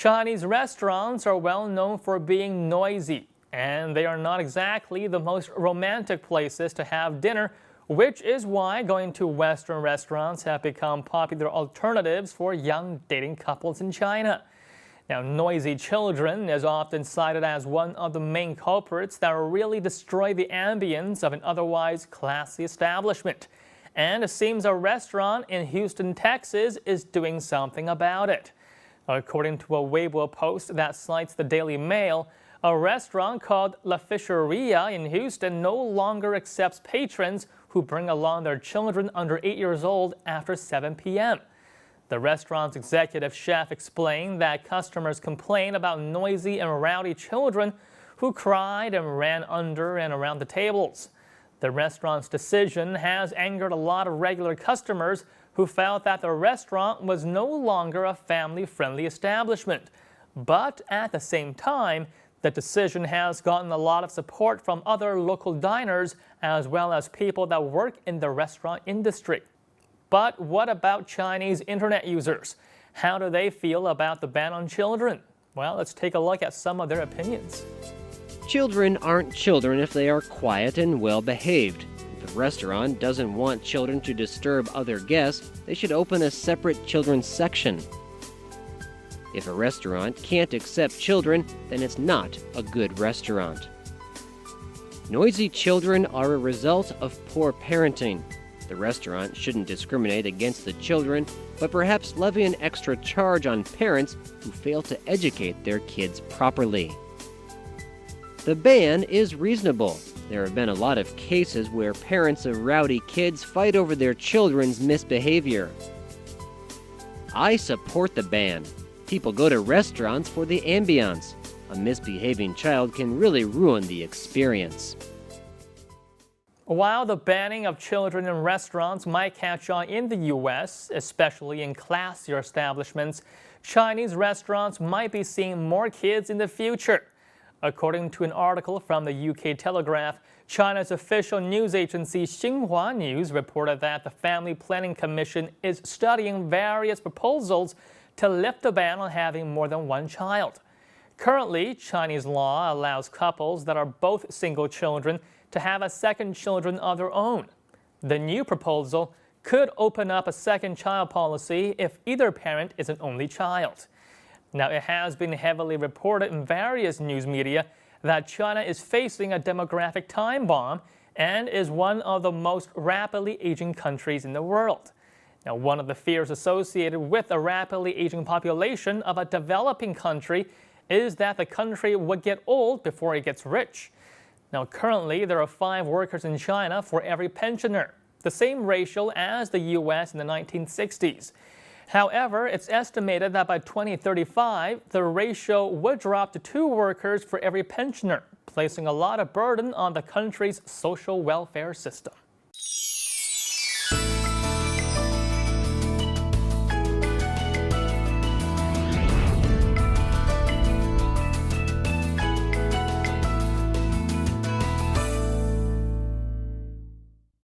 Chinese restaurants are well known for being noisy, and they are not exactly the most romantic places to have dinner, which is why going to Western restaurants have become popular alternatives for young dating couples in China. Now, noisy children is often cited as one of the main culprits that really destroy the ambience of an otherwise classy establishment. And it seems a restaurant in Houston, Texas is doing something about it. According to a Weibo post that cites the Daily Mail, a restaurant called La Fisheria in Houston no longer accepts patrons who bring along their children under 8 years old after 7 p.m. The restaurant's executive chef explained that customers complain about noisy and rowdy children who cried and ran under and around the tables. The restaurant's decision has angered a lot of regular customers who felt that the restaurant was no longer a family-friendly establishment. But at the same time, the decision has gotten a lot of support from other local diners as well as people that work in the restaurant industry. But what about Chinese internet users? How do they feel about the ban on children? Well, let's take a look at some of their opinions. Children aren't children if they are quiet and well behaved. If a restaurant doesn't want children to disturb other guests, they should open a separate children's section. If a restaurant can't accept children, then it's not a good restaurant. Noisy children are a result of poor parenting. The restaurant shouldn't discriminate against the children, but perhaps levy an extra charge on parents who fail to educate their kids properly. The ban is reasonable. There have been a lot of cases where parents of rowdy kids fight over their children's misbehavior. I support the ban. People go to restaurants for the ambiance. A misbehaving child can really ruin the experience. While the banning of children in restaurants might catch on in the U.S., especially in classier establishments, Chinese restaurants might be seeing more kids in the future. According to an article from the UK Telegraph, China's official news agency Xinhua News reported that the Family Planning Commission is studying various proposals to lift the ban on having more than one child. Currently, Chinese law allows couples that are both single children to have a second children of their own. The new proposal could open up a second child policy if either parent is an only child. Now, it has been heavily reported in various news media that China is facing a demographic time bomb and is one of the most rapidly aging countries in the world. Now, one of the fears associated with a rapidly aging population of a developing country is that the country would get old before it gets rich. Now, currently, there are 5 workers in China for every pensioner, the same ratio as the U.S. in the 1960s. However, it's estimated that by 2035, the ratio would drop to 2 workers for every pensioner, placing a lot of burden on the country's social welfare system.